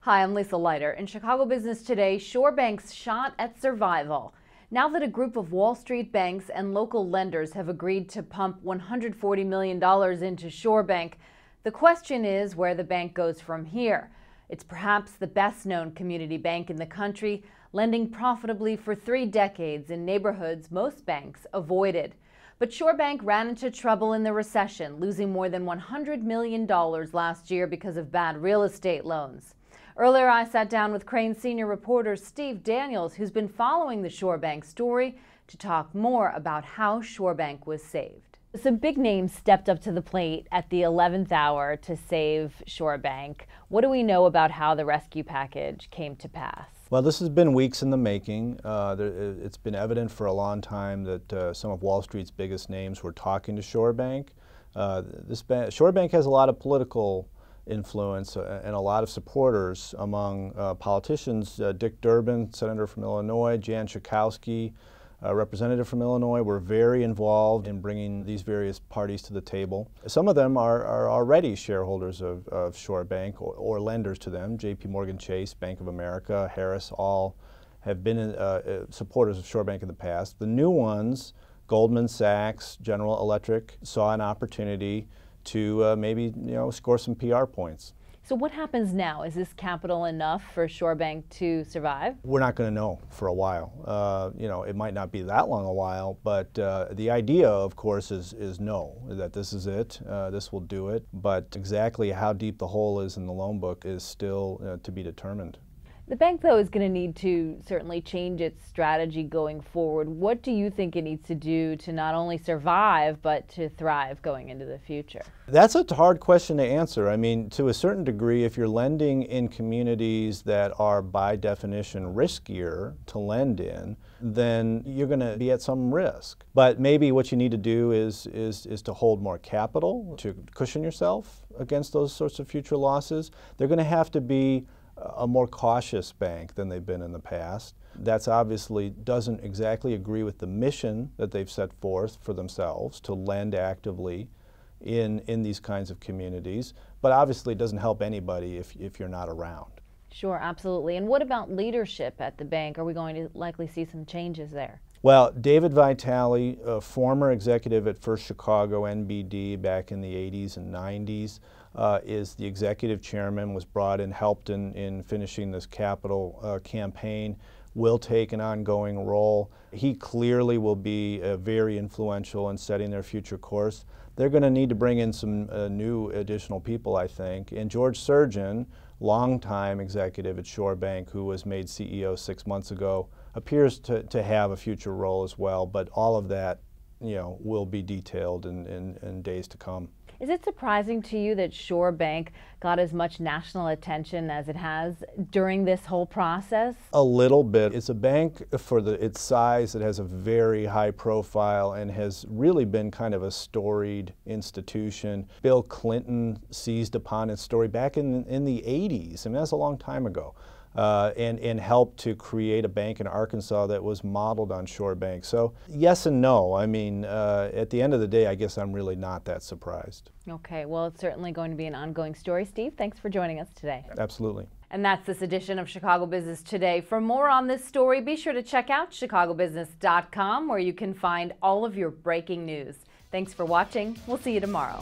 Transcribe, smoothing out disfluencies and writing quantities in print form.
Hi, I'm Lisa Leiter. In Chicago Business Today, ShoreBank's shot at survival. Now that a group of Wall Street banks and local lenders have agreed to pump $140 million into ShoreBank, the question is where the bank goes from here. It's perhaps the best-known community bank in the country, lending profitably for 3 decades in neighborhoods most banks avoided. But ShoreBank ran into trouble in the recession, losing more than $100 million last year because of bad real estate loans. Earlier, I sat down with Crain senior reporter Steve Daniels, who's been following the ShoreBank story, to talk more about how ShoreBank was saved. Some big names stepped up to the plate at the 11th hour to save ShoreBank. What do we know about how the rescue package came to pass? Well, this has been weeks in the making. It's been evident for a long time that some of Wall Street's biggest names were talking to ShoreBank. ShoreBank has a lot of political influence and a lot of supporters among politicians. Dick Durbin, senator from Illinois, Jan Schakowsky, representative from Illinois, were very involved in bringing these various parties to the table. Some of them are already shareholders of ShoreBank or lenders to them. JP Chase, Bank of America, Harris, all have been supporters of ShoreBank in the past. The new ones, Goldman Sachs, General Electric, saw an opportunity to maybe score some PR points. So what happens now? Is this capital enough for ShoreBank to survive? We're not going to know for a while. It might not be that long a while, but the idea, of course, is no, that this is it, this will do it. But exactly how deep the hole is in the loan book is still to be determined. The bank, though, is going to need to certainly change its strategy going forward. What do you think it needs to do to not only survive, but to thrive going into the future? That's a hard question to answer. I mean, to a certain degree, if you're lending in communities that are by definition riskier to lend in, then you're going to be at some risk. But maybe what you need to do is to hold more capital to cushion yourself against those sorts of future losses. They're going to have to be a more cautious bank than they've been in the past. That's obviously doesn't exactly agree with the mission that they've set forth for themselves to lend actively in these kinds of communities, but obviously it doesn't help anybody if you're not around. Sure, absolutely. And what about leadership at the bank? Are we going to likely see some changes there? Well, David Vitale, a former executive at First Chicago NBD back in the 80s and 90s, is the executive chairman, was brought in, helped in finishing this capital campaign, will take an ongoing role. He clearly will be very influential in setting their future course. They're going to need to bring in some new additional people, I think. And George Surgeon, longtime executive at ShoreBank, who was made CEO 6 months ago, appears to have a future role as well, but all of that will be detailed in days to come. Is it surprising to you that ShoreBank got as much national attention as it has during this whole process? A little bit. It's a bank for its size that has a very high profile and has really been kind of a storied institution. Bill Clinton seized upon its story back in the 80s. I mean, that's a long time ago. And helped to create a bank in Arkansas that was modeled on ShoreBank. So yes and no. I mean, at the end of the day, I guess I'm really not that surprised. Okay, well, it's certainly going to be an ongoing story. Steve, thanks for joining us today. Absolutely. And that's this edition of Chicago Business Today. For more on this story, be sure to check out chicagobusiness.com, where you can find all of your breaking news. Thanks for watching. We'll see you tomorrow.